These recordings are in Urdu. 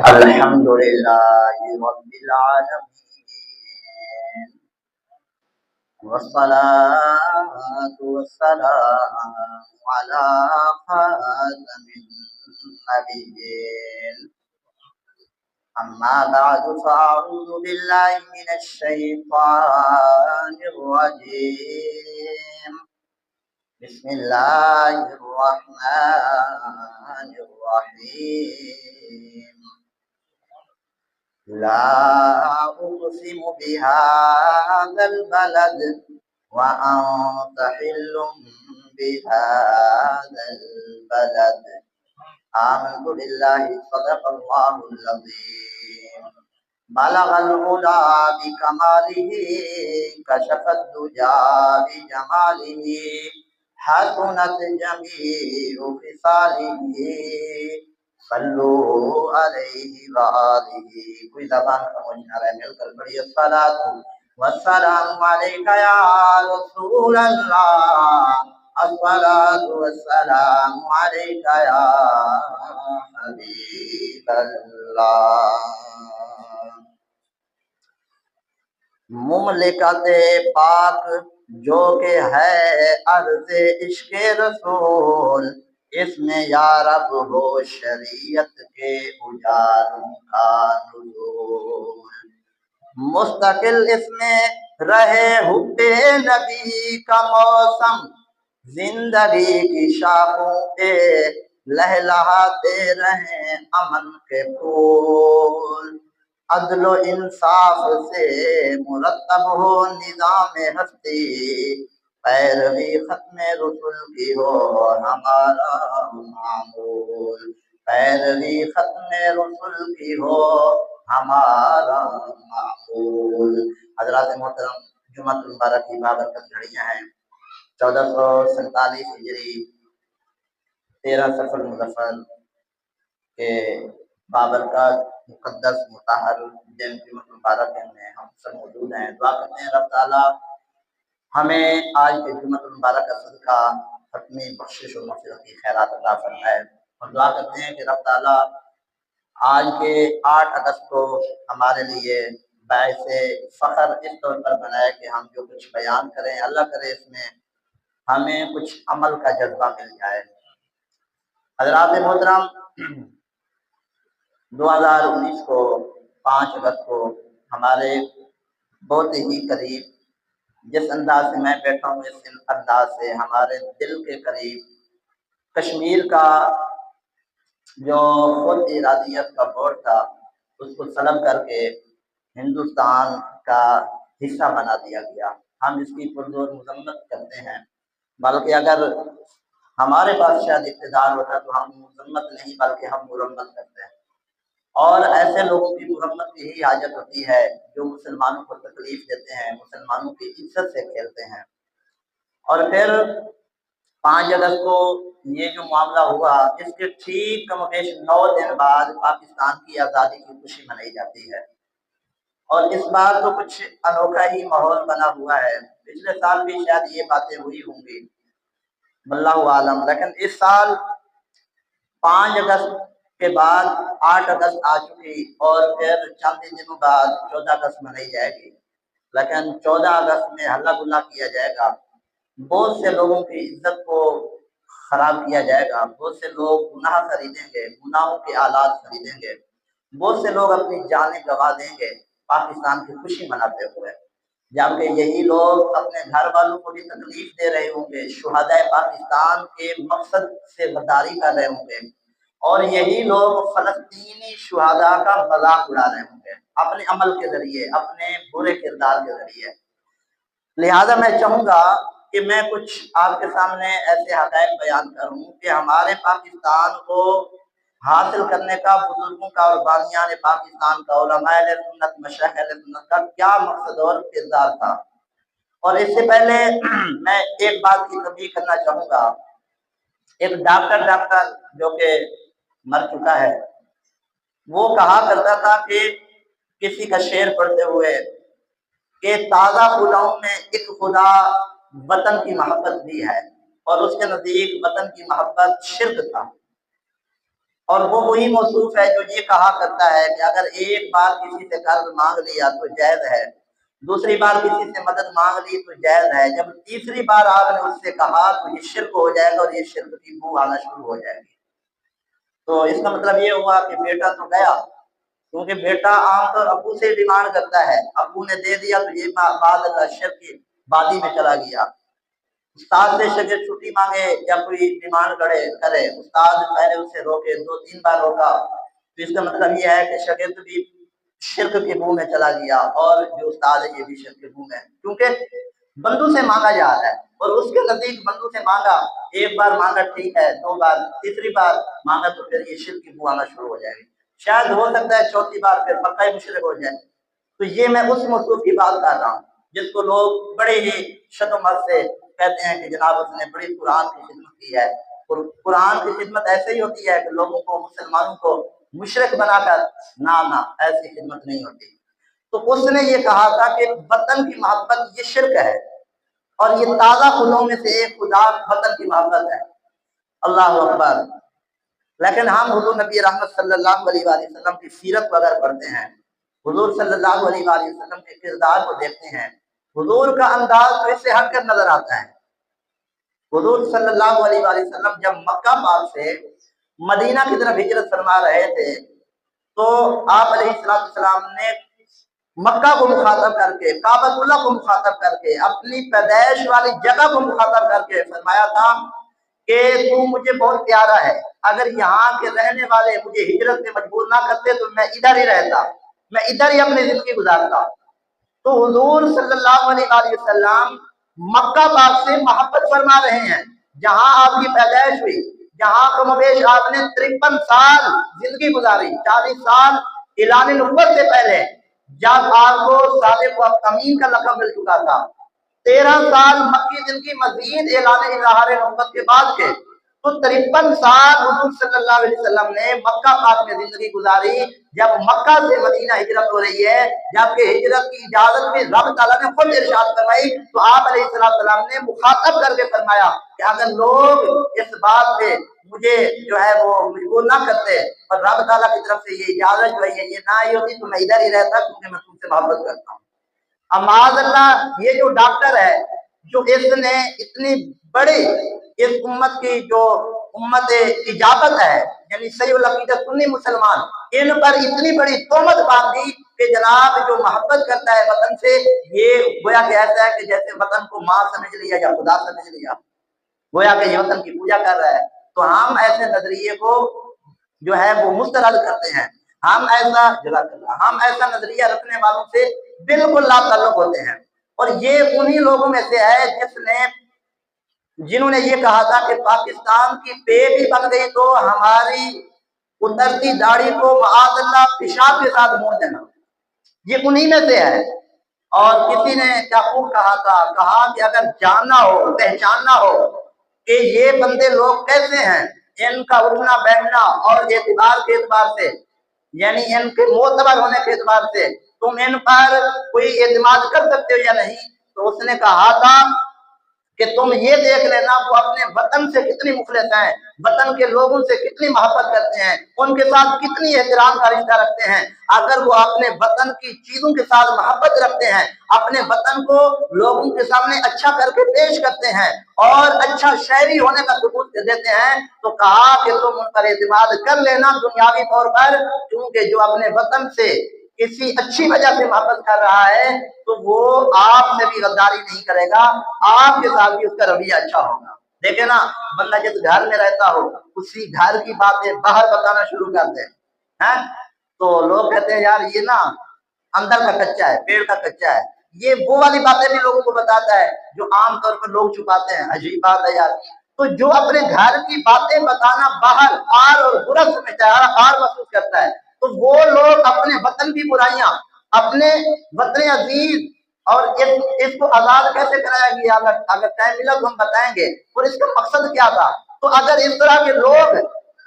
الحمد لله رب العالمين والصلاة والسلام على خاتم النبيين أما بعد فأعوذ بالله من الشيطان الرجيم بسم الله الرحمن الرحيم لا أقسم بهذا البلد وأنت حل بهذا البلد آمنت بالله صدق الله العظيم بلغ العلا بكماله كشف الدجى بجماله حسنت جميع خصاله صلوا علیہ وآلہ. کوئی زبان سمجھ نہ رہے مل کر پڑھی الصلاۃ والسلام علیک یا رسول اللہ الصلاۃ والسلام علیک یا حبیب اللہ. مملکت پاک جو کہ ہے عرض عشق رسول، اس میں یا رب ہو شریعت کے اجالوں کا نزول. مستقل اس میں رہے حب نبی کا موسم، زندگی کی شاخوں پہ لہلہاتے رہیں امن کے پھول. عدل و انصاف سے مرتب ہو نظام ہستی، پیروی ختم رسول کی ہو ہمارا معمول. پیروی ختم رسول کی ہو ہمارا معمول. حضرات محترم، جمعہ المبارک کی بابرکت گھڑیاں ہیں 1447 ہجری 13 صفر مظفر کے بابرکت مقدس مطہر دن جمعہ المبارک میں ہم سب موجود ہیں. دعا کرتے ہیں رب تعالیٰ ہمیں آج کے جمعہ المبارک کا صدقہ ختمی بخشش و مغفرت کی خیرات عطا فرمائے، اور دعا کرتے ہیں کہ رب تعالیٰ آج کے 8 اگست کو ہمارے لیے باعث فخر اس طور پر بنائے کہ ہم جو کچھ بیان کریں اللہ کرے اس میں ہمیں کچھ عمل کا جذبہ مل جائے. حضرات محترم، 2019 کو 5 اگست کو ہمارے بہت ہی قریب، جس انداز سے میں بیٹھا ہوں اس انداز سے ہمارے دل کے قریب کشمیر کا جو خود ارادیت کا بورڈ تھا اس کو سلب کر کے ہندوستان کا حصہ بنا دیا گیا. ہم اس کی پرزور مذمت کرتے ہیں، بلکہ اگر ہمارے پاس شاید اقتدار ہوتا تو ہم مذمت نہیں بلکہ ہم مرمت کرتے ہیں. اور ایسے لوگوں کی مرمت کی ہی حاجت ہوتی ہے جو مسلمانوں کو تکلیف دیتے ہیں، مسلمانوں کی عزت سے کھیلتے ہیں. اور پھر 5 اگست کو یہ جو معاملہ ہوا اس کے ٹھیک کم و بیش 9 دن بعد پاکستان کی آزادی کی خوشی منائی جاتی ہے. اور اس بار تو کچھ انوکھا ہی ماحول بنا ہوا ہے. پچھلے سال بھی شاید یہ باتیں ہوئی ہوں گی، واللہ عالم، لیکن اس سال 5 اگست کے بعد 8 اگست آ چکی اور پھر چند دنوں بعد 14 اگست منائی جائے گی. لیکن 14 اگست میں ہلا گلا کیا جائے گا، بہت سے لوگوں کی عزت کو خراب کیا جائے گا، بہت سے لوگ گناہ خریدیں گے، گناہوں کے آلات خریدیں گے، بہت سے لوگ اپنی جانیں گنوا دیں گے پاکستان کی خوشی مناتے ہوئے، جبکہ یہی لوگ اپنے گھر والوں کو بھی تکلیف دے رہے ہوں گے، شہدائے پاکستان کے مقصد سے غداری کر رہے ہوں گے، اور یہی لوگ فلسطینی شہداء کا مذاق اڑا رہے ہوں گے اپنے عمل کے ذریعے، اپنے برے کردار کے ذریعے. لہذا میں چاہوں گا کہ میں کچھ آپ کے سامنے ایسے حقائق بیان کروں کہ ہمارے پاکستان کو حاصل کرنے کا بزرگوں کا اور بانیان پاکستان کا علماء اہل سنت مشائخ اہل سنت کا کیا مقصد اور کردار تھا. اور اس سے پہلے میں ایک بات کی تنبیہ کرنا چاہوں گا. ایک ڈاکٹر جو کہ مر چکا ہے، وہ کہا کرتا تھا کہ کسی کا شعر پڑھتے ہوئے کہ تازہ خداؤں میں ایک خدا وطن کی محبت بھی ہے، اور اس کے نزدیک وطن کی محبت شرک تھا. اور وہ وہی موصوف ہے جو یہ کہا کرتا ہے کہ اگر ایک بار کسی سے قرض مانگ لیا تو جائز ہے، دوسری بار کسی سے مدد مانگ لی تو جائز ہے، جب تیسری بار آپ نے اس سے کہا تو یہ شرک ہو جائے گا اور یہ شرک کی بو آنا شروع ہو جائے گی۔ تو اس کا مطلب یہ ہوا کہ بیٹا تو گیا، کیونکہ بیٹا عام طور ابو سے ڈیمانڈ کرتا ہے، ابو نے دے دیا تو یہ بعد اللہ شرک کی بادی میں چلا گیا۔ استاد سے شاگرد چھٹی مانگے یا کوئی ڈیمانڈ کرے، استاد پہلے اسے روکے، 2-3 بار روکا، تو اس کا مطلب یہ ہے کہ شاگرد بھی شرک کے منہ میں چلا گیا اور جو استاد ہے یہ بھی شرک کے منہ میں، کیونکہ بندو سے مانگا جا رہا ہے اور اس کے نزدیک بندو سے مانگا، ایک بار مانگا ٹھیک ہے، 2 بار، تیسری بار مانگا تو پھر یہ شرک کی بو آنا شروع ہو جائے گی، شاید ہو سکتا ہے چوتھی بار پھر پکا ہی مشرک ہو جائے۔ تو یہ میں اس موصوف کی بات کر رہا ہوں جس کو لوگ بڑے ہی شتمت سے کہتے ہیں کہ جناب اس نے بڑی قرآن کی خدمت کی ہے، اور قرآن کی خدمت ایسے ہی ہوتی ہے کہ لوگوں کو، مسلمانوں کو مشرک بنا کر، نہ ایسی خدمت نہیں ہوتی۔ تو اس نے یہ کہا تھا کہ وطن کی محبت یہ شرک ہے، اور یہ تازہ خدوں میں سے ایک خدا وطن کی محبت ہے۔ اللہ اکبر۔ لیکن ہم حضور نبی رحمت صلی اللہ علیہ وآلہ وسلم کی سیرت کو اگر پڑھتے ہیں، حضور صلی اللہ علیہ وآلہ وسلم کے کردار کو دیکھتے ہیں، حضور کا انداز تو اس سے ہٹ کر نظر آتا ہے۔ حضور صلی اللہ علیہ وآلہ وسلم جب مکہ پاک سے مدینہ کی طرف ہجرت فرما رہے تھے تو آپ علیہ السلام نے مکہ کو مخاطب کر کے، کعبۃ اللہ کو مخاطب کر کے، اپنی پیدائش والی جگہ کو مخاطب کر کے فرمایا تھا کہ تو مجھے بہت پیارا ہے، اگر یہاں کے رہنے والے مجھے ہجرت میں مجبور نہ کرتے تو میں ادھر ہی رہتا، میں ادھر ہی اپنی زندگی گزارتا۔ تو حضور صلی اللہ علیہ وآلہ وسلم مکہ پاک سے محبت فرما رہے ہیں، جہاں آپ کی پیدائش ہوئی، جہاں کم و بیش آپ نے 53 سال زندگی گزاری، 40 سال اعلان نبوت سے پہلے جب آپ کو صادق و امین کا لقب مل چکا تھا، 13 سال مکی زندگی مزید اعلان اظہار نبوت کے بعد کے، تو 53 سال حضور صلی اللہ علیہ وسلم نے مکہ پاک میں زندگی گزاری۔ جب مکہ سے مدینہ ہجرت ہو رہی ہے، جبکہ ہجرت کی اجازت بھی رب تعالیٰ نے خود ارشاد فرمائی، تو آپ علیہ السلام نے مخاطب کر کے فرمایا کہ اگر لوگ اس بات پہ مجھے جو ہے وہ مجبور نہ کرتے اور رب تعالیٰ کی طرف سے یہ اجازت جو ہے یہ نہ آئی ہوتی تو میں ادھر ہی رہتا، کیونکہ میں تم سے محبت کرتا ہوں۔ اب معاذ اللہ یہ جو ڈاکٹر ہے جو اس نے اتنی بڑی اس امت کی جو امت اجابت ہے، یعنی صحیح العقیدہ سنی مسلمان، ان پر اتنی بڑی تہمت باندھی کہ جناب جو محبت کرتا ہے وطن سے، یہ گویا کہ ایسا ہے کہ جیسے وطن کو ماں سمجھ لیا یا خدا سمجھ لیا، گویا کہ یہ وطن کی پوجا کر رہا ہے۔ تو ہم ایسے نظریے کو جو ہے وہ مسترد کرتے ہیں، ہم ایسا نظریہ رکھنے والوں سے بالکل لا تعلق ہوتے ہیں، اور یہ انہی لوگوں میں سے ہے جنہوں نے یہ کہا تھا کہ پاکستان کی پے بھی بن گئی تو ہماری اترتی داڑھی کو معاذ اللہ پیشاب کے ساتھ موڑ دینا، یہ انہی میں سے ہے۔ اور کسی نے کیا خوب کہا کہ اگر جاننا ہو، پہچاننا ہو کہ یہ بندے لوگ کیسے ہیں، ان کا اٹھنا بیٹھنا اور اعتبار کے اعتبار سے، یعنی ان کے معتبر ہونے کے اعتبار سے تم ان پر کوئی اعتماد کر سکتے ہو یا نہیں، تو اس نے کہا تھا کہ تم یہ دیکھ لینا وہ اپنے وطن سے کتنی مخلص ہیں، وطن کے لوگوں سے کتنی محبت کرتے ہیں، ان کے ساتھ کتنی احترام کا رشتہ رکھتے ہیں۔ اگر وہ اپنے وطن کی چیزوں کے ساتھ محبت رکھتے ہیں، اپنے وطن کو لوگوں کے سامنے اچھا کر کے پیش کرتے ہیں اور اچھا شہری ہونے کا ثبوت دیتے ہیں، تو کہا کہ تم ان پر اعتماد کر لینا دنیاوی طور پر، کیونکہ جو اپنے وطن سے کسی اچھی وجہ سے محبت کر رہا ہے تو وہ آپ سے بھی غداری نہیں کرے گا، آپ کے ساتھ بھی اس کا رویہ اچھا ہوگا۔ دیکھیں نا، بندہ جس گھر میں رہتا ہو اسی گھر کی باتیں باہر بتانا شروع کر دیں، تو لوگ کہتے ہیں یار یہ نا اندر کا کچا ہے، پیڑ کا کچا ہے، یہ وہ والی باتیں بھی لوگوں کو بتاتا ہے جو عام طور پر لوگ چھپاتے ہیں۔ عجیب بات ہے یار۔ تو جو اپنے گھر کی باتیں بتانا باہر آر اور برا سمجھتا ہے، آر محسوس کرتا ہے، تو وہ لوگ اپنے وطن کی برائیاں، اپنے وطن عزیز اور اس کو آزاد کیسے کرایا گیا، اگر ٹائم ملا تو ہم بتائیں گے، اور اس کا مقصد کیا تھا۔ تو اگر اس طرح کے لوگ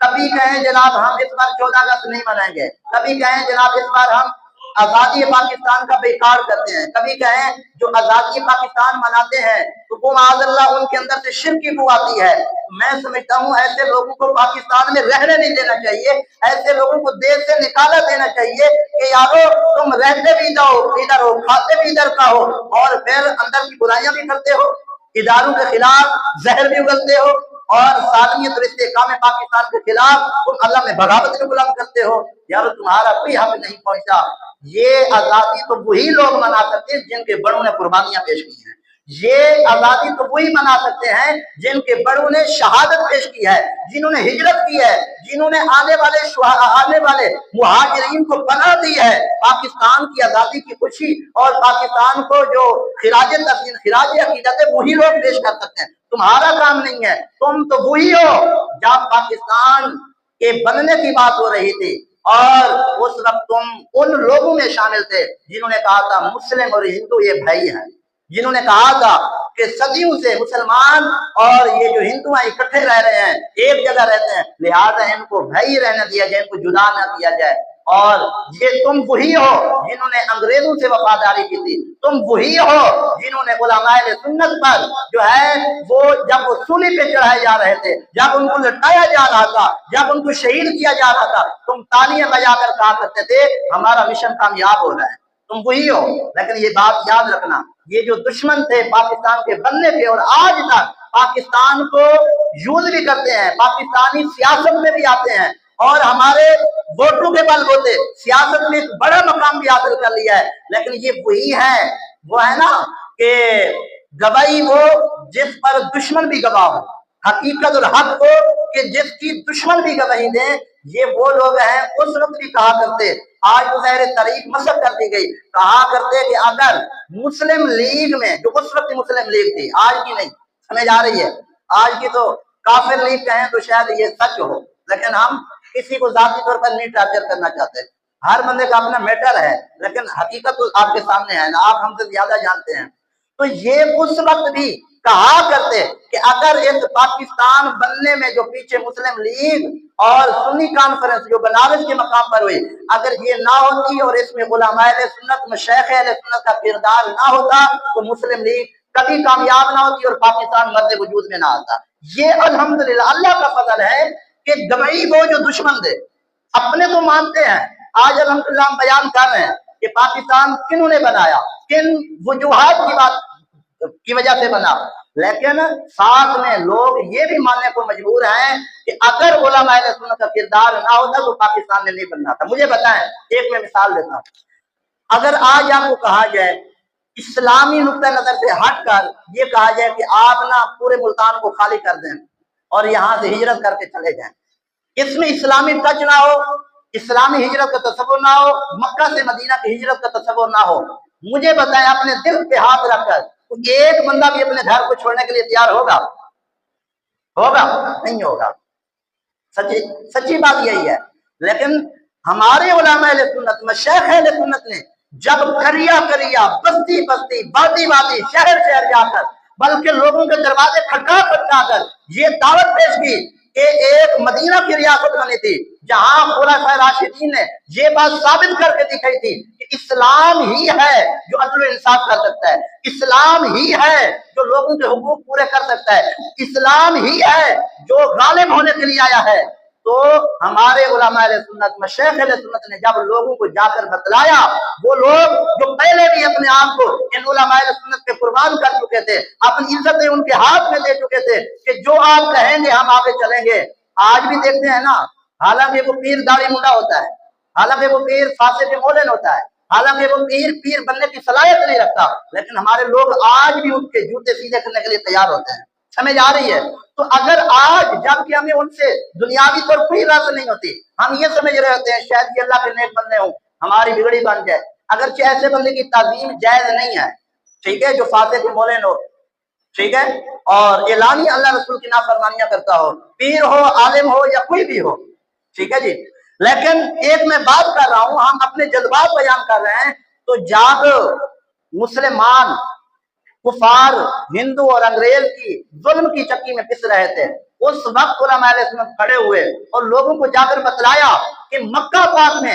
کبھی کہیں جناب ہم اس بار 14 اگست نہیں منائیں گے، کبھی کہیں جناب اس بار ہم آزادی پاکستان کا بیکار کرتے ہیں، کبھی کہیں جو آزادی پاکستان مناتے ہیں تو وہ معاذ اللہ ان کے اندر سے شرک کی بو آتی ہے۔ میں سمجھتا ہوں ایسے لوگوں کو پاکستان میں رہنے نہیں دینا چاہیے، ایسے لوگوں کو دیش سے نکالا دینا چاہیے کہ یارو تم رہتے بھی جاؤ ادھر ہو، کھاتے بھی ادھر کا ہو، اور پھر اندر کی برائیاں بھی کرتے ہو، اداروں کے خلاف زہر بھی اگلتے ہو، اور سالمیت اور استحکام پاکستان کے خلاف تم اللہ میں بغاوت کو بلند کرتے ہو۔ یار تمہارا کوئی حق نہیں پہنچا۔ یہ آزادی تو وہی لوگ منا سکتے ہیں جن کے بڑوں نے قربانیاں پیش کی ہیں، یہ آزادی تو وہی منا سکتے ہیں جن کے بڑوں نے شہادت پیش کی ہے، جنہوں نے ہجرت کی ہے، جنہوں نے آنے والے مہاجرین کو پناہ دی ہے۔ پاکستان کی آزادی کی خوشی اور پاکستان کو جو خراج عقیدت ہے وہی لوگ پیش کر سکتے ہیں، تمہارا کام نہیں ہے۔ تم تو وہی ہو جب پاکستان کے بننے کی بات ہو رہی تھی اور اس وقت تم ان لوگوں میں شامل تھے جنہوں نے کہا تھا مسلم اور ہندو یہ بھائی ہیں، جنہوں نے کہا تھا کہ صدیوں سے مسلمان اور یہ جو ہندو ہیں اکٹھے رہ رہے ہیں، ایک جگہ رہتے ہیں، لہذا ان کو بھائی رہنے دیا جائے، ان کو جدا نہ کیا جائے۔ اور یہ تم وہی ہو جنہوں نے انگریزوں سے وفاداری کی تھی، تم وہی ہو جنہوں نے علماء سنت پر جو ہے وہ جب وہ سولی پہ چڑھائے جا رہے تھے، جب ان کو لٹایا جا رہا تھا، جب ان کو شہید کیا جا رہا تھا، تم تالیاں بجا کر کہا کرتے تھے ہمارا مشن کامیاب ہو رہا ہے، تم وہی ہو۔ لیکن یہ بات یاد رکھنا، یہ جو دشمن تھے پاکستان کے بننے کے اور آج تک پاکستان کو یوز بھی کرتے ہیں، پاکستانی سیاست میں بھی آتے ہیں اور ہمارے ووٹوں کے بل بوتے سیاست میں ایک بڑا مقام بھی حاصل کر لیا ہے، لیکن یہ وہی ہے، وہ ہے نا کہ گواہی وہ جس پر دشمن بھی گواہ ہو، حقیقت اور حق کو کہ جس کی دشمن بھی گواہی دیں، یہ وہ لوگ ہیں۔ اس وقت بھی کہا کرتے، آج تو ظاہر تاریخ مسخ کر دی گئی، کہا کرتے کہ اگر مسلم لیگ میں، جو اس وقت مسلم لیگ تھی، آج کی نہیں، سمجھ آ رہی ہے، آج کی تو کافر لیگ کہیں تو شاید یہ سچ ہو، لیکن ہم کسی کو ذاتی طور پر نہیں ٹارچر کرنا چاہتے، ہر بندے کا اپنا میٹر ہے، لیکن حقیقت تو آپ کے سامنے ہے نا، آپ ہم سے زیادہ جانتے ہیں۔ تو یہ اس وقت بھی کہا کرتے کہ اگر اس پاکستان بننے میں جو پیچھے مسلم لیگ اور سنی کانفرنس جو بنارس کے مقام پر ہوئی، اگر یہ نہ ہوتی اور اس میں علماء اہل سنت، مشائخ اہل سنت کا کردار نہ ہوتا تو مسلم لیگ کبھی کامیاب نہ ہوتی اور پاکستان مرد وجود میں نہ آتا۔ یہ الحمدللہ اللہ کا فضل ہے کہ گواہی وہ جو دشمن دے اپنے تو مانتے ہیں، آج الحمدللہ ہم بیان کر رہے ہیں کہ پاکستان کنہوں نے بنایا، کن وجوہات کی بات کی وجہ سے بنا، لیکن ساتھ میں لوگ یہ بھی ماننے کو مجبور ہیں کہ اگر علماء اہل سنت کا کردار نہ ہوتا تو پاکستان نے نہیں بننا تھا۔ مجھے بتائیں، ایک میں مثال دیتا ہوں، اگر آج آپ کو کہا جائے اسلامی نقطہ نظر سے ہٹ کر یہ کہا جائے کہ آپ نا پورے ملتان کو خالی کر دیں اور یہاں سے ہجرت کر کے چلے جائیں، اس میں اسلامی ٹچ نہ ہو، اسلامی ہجرت کا تصور نہ ہو، مکہ سے مدینہ کی ہجرت کا تصور نہ ہو، مجھے بتائیں اپنے دل پہ ہاتھ رکھ کر ایک بندہ بھی اپنے گھر کو چھوڑنے کے لیے تیار ہوگا؟ نہیں ہوگا۔ سچی بات یہی ہے۔ لیکن ہمارے علماء اہل سنت، مشائخ اہل سنت نے جب کریا بستی بستی، وادی وادی، شہر شہر جا کر، بلکہ لوگوں کے دروازے کھٹکا کر یہ دعوت پیش کی کہ ایک مدینہ کی ریاست بنی تھی جہاں خلفائے راشدین نے یہ بات ثابت کر کے دکھائی تھی کہ اسلام ہی ہے جو عدل و انصاف کر سکتا ہے، اسلام ہی ہے جو لوگوں کے حقوق پورے کر سکتا ہے، اسلام ہی ہے جو غالب ہونے کے لیے آیا ہے۔ تو ہمارے علماء اہل سنت، مشائخ اہل سنت نے جب لوگوں کو جا کر بتلایا، وہ لوگ جو پہلے بھی اپنے آپ کو ان علماء اہل سنت پہ قربان کر چکے تھے، اپنی عزتیں ان کے ہاتھ میں دے چکے تھے کہ جو آپ کہیں گے ہم آگے چلیں گے، آج بھی دیکھتے ہیں نا، حالانکہ وہ پیر داڑھی منڈا ہوتا ہے، حالانکہ وہ پیر فاسق مولن ہوتا ہے، حالانکہ وہ پیر بننے کی صلاحیت نہیں رکھتا، لیکن ہمارے لوگ آج بھی ان کے جوتے سیدھے کرنے کے لیے تیار ہوتے ہیں۔ سمجھ آ رہی ہے؟ تو اگر آج جب کہ ہمیں ان سے دنیاوی طور کوئی راز نہیں ہوتی، ہم یہ سمجھ رہے ہوتے ہیں شاید کہ اللہ کے نیک بندے ہوں، ہماری بگڑی بن جائے، اگرچہ ایسے بندے کی تعظیم جائز نہیں ہے، ٹھیک ہے، جو فاسق مولن ہو، ٹھیک ہے، اور اعلانی اللہ رسول کی نافرمانیاں کرتا ہو، پیر ہو، عالم ہو یا کوئی بھی ہو، ٹھیک ہے جی۔ لیکن ایک میں بات کر رہا ہوں، ہم اپنے جذبات بیان کر رہے ہیں، تو جب مسلمان کفار، ہندو اور انگریز کی ظلم کی چکی میں پس رہے تھے، اس وقت علماء اہل سنت کھڑے ہوئے اور لوگوں کو جا کر بتلایا کہ مکہ پاک میں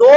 2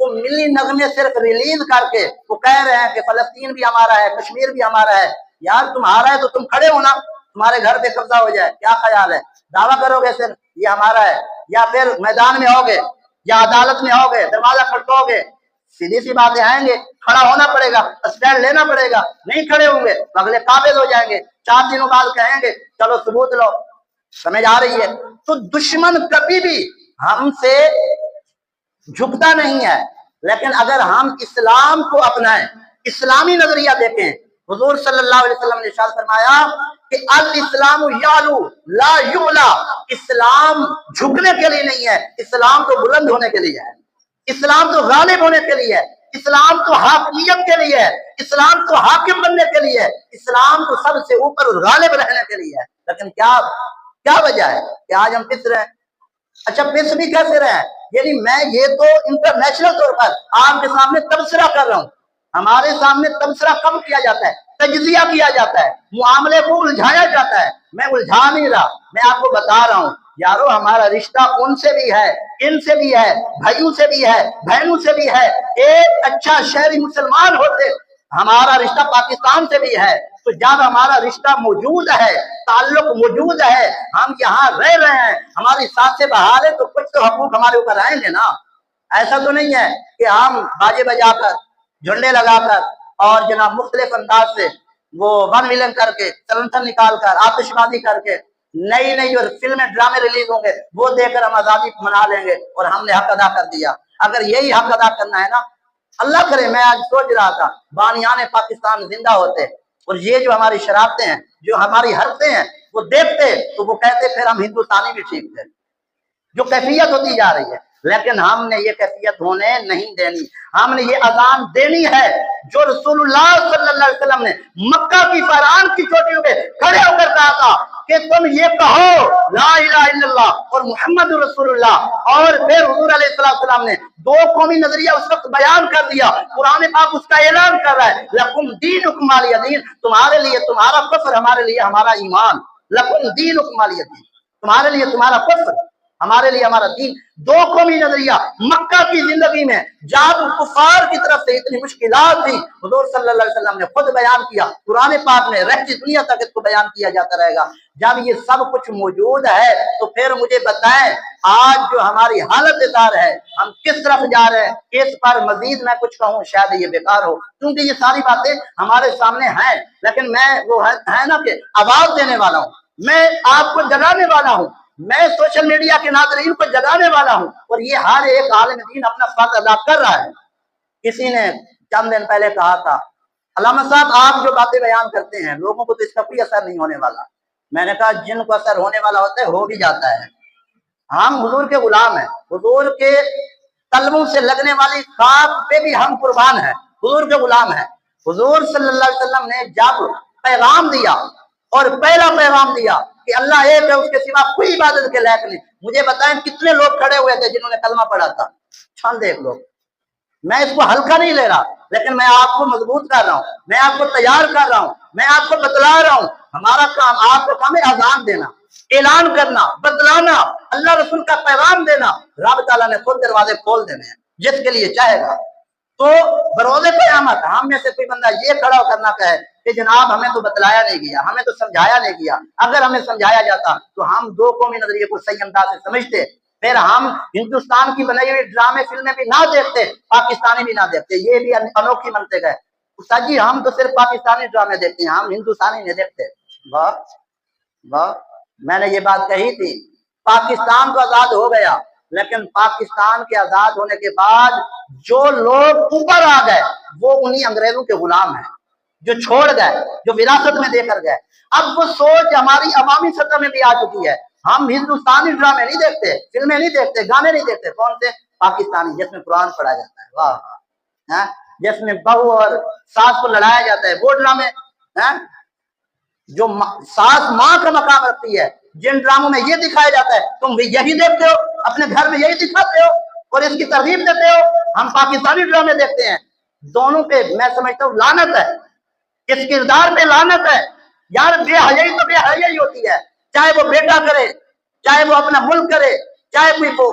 وہ ملی نغمے صرف ریلیز کر کے وہ کہہ رہے ہیں کہ فلسطین بھی ہمارا ہے، کشمیر بھی ہمارا ہے۔ یار تمہارا ہے تو تم کھڑے ہونا، تمہارے گھر پہ قبضہ ہو جائے، کیا خیال ہے؟ دعویٰ کرو گے صرف یہ ہمارا ہے، یا پھر میدان میں ہوگے یا عدالت میں ہوگے، دروازہ کھڑکو گے، سیدھی سی باتیں آئیں گے، کھڑا ہونا پڑے گا، اسٹینڈ لینا پڑے گا، نہیں کھڑے ہوں گے تو اگلے قابل ہو جائیں گے، 4 دنوں بعد کہیں گے چلو ثبوت لو۔ سمجھ آ رہی ہے؟ تو دشمن کبھی بھی ہم سے جھکتا نہیں ہے، لیکن اگر ہم اسلام کو اپنائیں، اسلامی نظریہ دیکھیں، حضور صلی اللہ علیہ وسلم نے ارشاد فرمایا کہ الاسلام یعلو لا یعلا، اسلام جھکنے کے لیے نہیں ہے، اسلام تو بلند ہونے کے لیے ہے، اسلام تو غالب ہونے کے لیے ہے، اسلام تو حاکمیت کے لیے ہے، اسلام تو حاکم بننے کے لیے ہے، اسلام تو سب سے اوپر اور غالب رہنے کے لیے ہے۔ لیکن کیا وجہ ہے کہ آج ہم پس رہے ہیں؟ اچھا پس بھی کیسے رہے ہیں؟ یعنی میں یہ تو انٹرنیشنل طور پر آپ کے سامنے تبصرہ کر رہا ہوں، ہمارے سامنے تبصرہ کم کیا جاتا ہے، تجزیہ کیا جاتا ہے، معاملے کو الجھایا جاتا ہے، میں الجھا نہیں رہا، میں آپ کو بتا رہا ہوں یارو ہمارا رشتہ ان سے بھی ہے، ان سے بھی ہے، بھائیوں سے بھی ہے، بہنوں سے بھی ہے، ایک اچھا شہری مسلمان ہوتے ہمارا رشتہ پاکستان سے بھی ہے، تو جب ہمارا رشتہ موجود ہے، تعلق موجود ہے، ہم یہاں رہ رہے ہیں، ہماری سانسیں بحال ہے، تو کچھ تو حقوق ہمارے اوپر آئیں گے نا۔ ایسا تو نہیں ہے کہ ہم باجے بجا کر، جھنڈے لگا کر اور جناب مختلف انداز سے وہ ون ولن کر کے، سلنسر نکال کر، آتش بازی کر کے، نئی نئی جو فلمیں ڈرامے ریلیز ہوں گے وہ دیکھ کر ہم آزادی منا لیں گے اور ہم نے حق ادا کر دیا۔ اگر یہی حق ادا کرنا ہے نا، اللہ کرے، میں آج سوچ رہا تھا بانیان پاکستان زندہ ہوتے اور یہ جو ہماری شرارتیں ہیں، جو ہماری حرکتیں ہیں وہ دیکھتے تو وہ کہتے پھر ہم ہندوستانی بھی ٹھیک تھے۔ جو کیفیت ہوتی جا رہی ہے، لیکن ہم نے یہ کیفیت ہونے نہیں دینی، ہم نے یہ اذان دینی ہے جو رسول اللہ صلی اللہ علیہ وسلم نے مکہ کی فہران کی چوٹیوں پہ کھڑے ہو کر کہا تھا کہ تم یہ کہو لا الہ الا اللہ اور محمد رسول اللہ، اور پھر حضور علیہ السلام نے 2 قومی نظریہ اس وقت بیان کر دیا، قرآن پاک اس کا اعلان کر رہا ہے لکم دینکم ولی دین، تمہارے لیے تمہارا کفر، ہمارے لیے ہمارا ایمان، لکم دینکم ولی دین، تمہارے لیے تمہارا کفر، ہمارے لیے ہمارا دین۔ 2 قومی نظریہ مکہ کی زندگی میں جب کفار کی طرف سے اتنی مشکلات تھی، حضور صلی اللہ علیہ وسلم نے خود بیان کیا، قرآن پاک میں رہتی دنیا تک اس کو بیان کیا جاتا رہے گا۔ جب یہ سب کچھ موجود ہے تو پھر مجھے بتائیں آج جو ہماری حالت دار ہے ہم کس طرف جا رہے ہیں؟ اس پر مزید میں کچھ کہوں شاید یہ بیکار ہو، کیونکہ یہ ساری باتیں ہمارے سامنے ہیں، لیکن میں وہ ہے نا کہ آواز دینے والا ہوں، میں آپ کو جگانے والا ہوں، میں سوشل میڈیا کے ناظرین کو جگانے والا ہوں، اور یہ ہر ایک عالم دین اپنا فرض ادا کر رہا ہے۔ کسی نے چند دن پہلے کہا تھا علامہ صاحب آپ جو باتیں بیان کرتے ہیں لوگوں کو تو اس کا کوئی اثر نہیں ہونے والا۔ میں نے کہا جن کو اثر ہونے والا ہوتا ہے ہو بھی جاتا ہے۔ ہم حضور کے غلام ہیں، حضور کے قلبوں سے لگنے والی خاک پہ بھی ہم قربان ہیں، حضور کے غلام ہیں۔ حضور صلی اللہ علیہ وسلم نے جب پیغام دیا اور پہلا پیغام دیا کہ اللہ ایک ہے، اس کے سوا کوئی عبادت کے لائق نہیں، مجھے بتائیں کتنے لوگ کھڑے ہوئے تھے جنہوں نے کلمہ پڑھا تھا؟ چند ایک لوگ۔ میں اس کو ہلکا نہیں لے رہا، لیکن میں آپ کو مضبوط کر رہا ہوں، میں آپ کو تیار کر رہا ہوں، میں آپ کو بتلا رہا ہوں۔ ہمارا کام، آپ کا کام ہے اذان دینا، اعلان کرنا، بتلانا، اللہ رسول کا پیغام دینا۔ رب تعالیٰ نے خود دروازے کھول دینے ہیں جس کے لیے چاہے گا۔ تو بروز قیامت ہم میں سے کوئی بندہ یہ کھڑا کرنا کہے کہ جناب ہمیں تو بتلایا نہیں گیا، ہمیں تو سمجھایا نہیں گیا، اگر ہمیں سمجھایا جاتا تو ہم 2 قومی نظریے کو صحیح انداز سے سمجھتے، پھر ہم ہندوستان کی بنائی ہوئی ڈرامے فلمیں بھی نہ دیکھتے، پاکستانی بھی نہ دیکھتے۔ یہ بھی انوکھی منطق ہے استاد جی، ہم تو صرف پاکستانی ڈرامے دیکھتے ہیں، ہم ہندوستانی نہیں دیکھتے۔ واہ واہ، میں نے یہ بات کہی تھی، پاکستان تو آزاد ہو گیا، لیکن پاکستان کے آزاد ہونے کے بعد جو لوگ اوپر آ گئے وہ انہی انگریزوں کے غلام ہیں، جو چھوڑ گئے، جو وراثت میں دے کر گئے۔ اب وہ سوچ ہماری عوامی سطح میں بھی آ چکی ہے، ہم ہندوستانی ڈرامے نہیں دیکھتے، فلمیں نہیں دیکھتے، گانے نہیں دیکھتے، کون سے؟ پاکستانی، جس میں قرآن پڑھا جاتا ہے، واہ واہ، جس میں بہو اور ساس کو لڑایا جاتا ہے، وہ ڈرامے، جو ساس ماں کا مقام رکھتی ہے، جن ڈراموں میں یہ دکھایا جاتا ہے تم بھی یہی دیکھتے ہو، اپنے گھر میں یہی دکھاتے ہو اور اس کی ترغیب دیتے ہو۔ ہم پاکستانی ڈرامے دیکھتے ہیں، دونوں پہ میں سمجھتا ہوں لعنت ہے، اس کردار پہ لعنت ہے۔ یار بے حیائی تو بے حیائی ہوتی ہے، چاہے وہ بیٹا کرے، چاہے وہ اپنا ملک کرے، چاہے کوئی وہ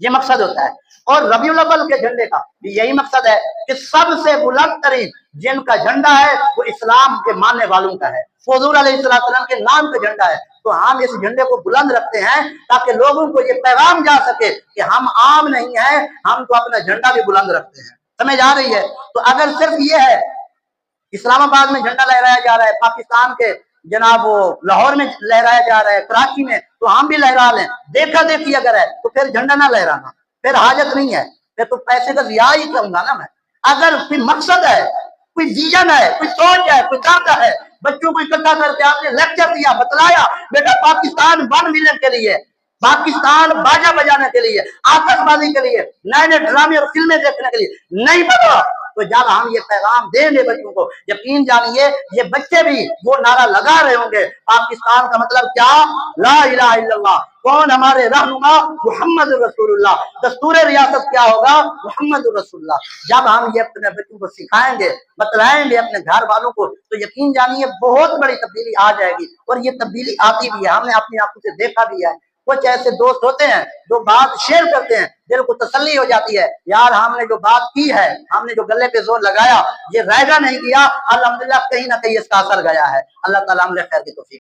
یہ مقصد ہوتا ہے۔ اور ربیع الاول کے جھنڈے کا بھی یہی مقصد ہے کہ سب سے بلند ترین جن کا جھنڈا ہے وہ اسلام کے ماننے والوں کا ہے، حضور علیہ السلام کے نام کا جھنڈا ہے۔ تو ہم اس جھنڈے کو بلند رکھتے ہیں تاکہ لوگوں کو یہ پیغام جا سکے کہ ہم عام نہیں ہیں، ہم تو اپنا جھنڈا بھی بلند رکھتے ہیں۔ سمجھ آ رہی ہے؟ تو اگر صرف یہ ہے اسلام آباد میں جھنڈا لہرایا جا رہا ہے، پاکستان کے جناب وہ لاہور میں لہرایا جا رہا ہے، کراچی میں، تو ہم بھی لہرا لیں، دیکھا دیکھی اگر ہے تو پھر جھنڈا نہ لہرانا، پھر حاجت نہیں ہے، پھر تو پیسے کا ضیاع ہی کہوں گا نا میں۔ اگر کوئی مقصد ہے، کوئی ویژن ہے، کوئی سوچ ہے، کوئی دعویٰ ہے، بچوں کو اکٹھا کر کے آپ نے لیکچر دیا، بتلایا بیٹا پاکستان 1 ملین کے لیے، پاکستان باجا بجانے کے لیے، آتش بازی کے لیے، نئے نئے ڈرامے اور فلمیں دیکھنے کے لیے نہیں بنا، تو جب ہم یہ پیغام دیں گے بچوں کو، یقین جانیے یہ بچے بھی وہ نعرہ لگا رہے ہوں گے، پاکستان کا مطلب کیا؟ لا الہ الا اللہ۔ کون ہمارے رہنما؟ محمد رسول اللہ۔ دستور ریاست کیا ہوگا؟ محمد رسول اللہ۔ جب ہم یہ اپنے بچوں کو سکھائیں گے، بتلائیں گے اپنے گھر والوں کو، تو یقین جانیے بہت بڑی تبدیلی آ جائے گی، اور یہ تبدیلی آتی بھی ہے، ہم نے اپنی آنکھوں سے دیکھا بھی ہے۔ کچھ ایسے دوست ہوتے ہیں جو بات شیئر کرتے ہیں، دل کو تسلی ہو جاتی ہے، یار ہم نے جو بات کی ہے، ہم نے جو گلے پہ زور لگایا، یہ رائگاں نہیں کیا، الحمدللہ کہیں نہ کہیں اس کا اثر گیا ہے۔ اللہ تعالیٰ ہم نے خیر کی توفیق